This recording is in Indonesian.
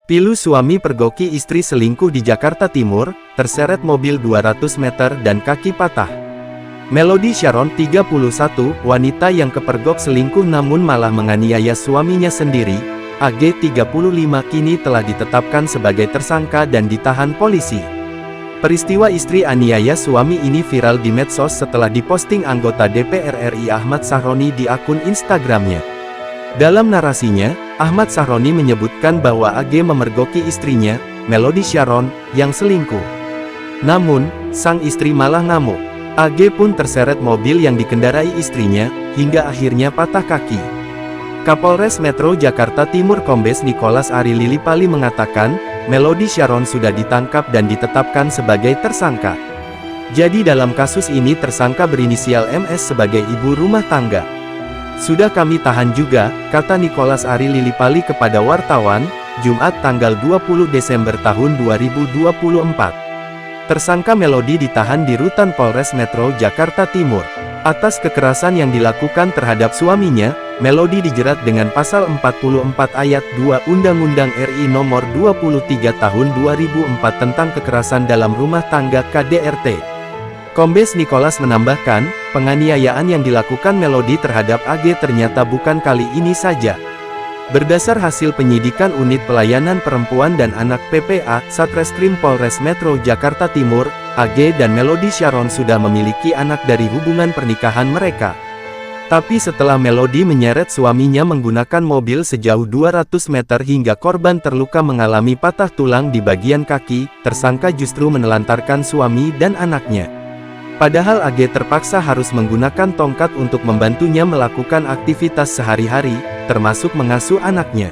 Pilu suami pergoki istri selingkuh di Jakarta Timur, terseret mobil 200 meter dan kaki patah. Melody Sharon 31, wanita yang kepergok selingkuh namun malah menganiaya suaminya sendiri, AG 35 kini telah ditetapkan sebagai tersangka dan ditahan polisi. Peristiwa istri aniaya suami ini viral di medsos setelah diposting anggota DPR RI Ahmad Sahroni di akun Instagramnya. Dalam narasinya, Ahmad Sahroni menyebutkan bahwa AG memergoki istrinya, Melody Sharon, yang selingkuh. Namun, sang istri malah ngamuk. AG pun terseret mobil yang dikendarai istrinya, hingga akhirnya patah kaki. Kapolres Metro Jakarta Timur Kombes Nicholas Ari Lilipali mengatakan, Melody Sharon sudah ditangkap dan ditetapkan sebagai tersangka. Jadi dalam kasus ini tersangka berinisial MS sebagai ibu rumah tangga. Sudah kami tahan juga, kata Nicholas Ari Lilipali kepada wartawan, Jumat tanggal 20 Desember tahun 2024. Tersangka Melody ditahan di Rutan Polres Metro Jakarta Timur. Atas kekerasan yang dilakukan terhadap suaminya, Melody dijerat dengan pasal 44 ayat 2 Undang-Undang RI Nomor 23 Tahun 2004 tentang kekerasan dalam rumah tangga KDRT. Kombes Nicholas menambahkan, penganiayaan yang dilakukan Melody terhadap AG ternyata bukan kali ini saja. Berdasar hasil penyidikan Unit Pelayanan Perempuan dan Anak PPA, Satreskrim Polres Metro Jakarta Timur, AG dan Melody Sharon sudah memiliki anak dari hubungan pernikahan mereka. Tapi setelah Melody menyeret suaminya menggunakan mobil sejauh 200 meter hingga korban terluka mengalami patah tulang di bagian kaki, tersangka justru menelantarkan suami dan anaknya. Padahal AG terpaksa harus menggunakan tongkat untuk membantunya melakukan aktivitas sehari-hari, termasuk mengasuh anaknya.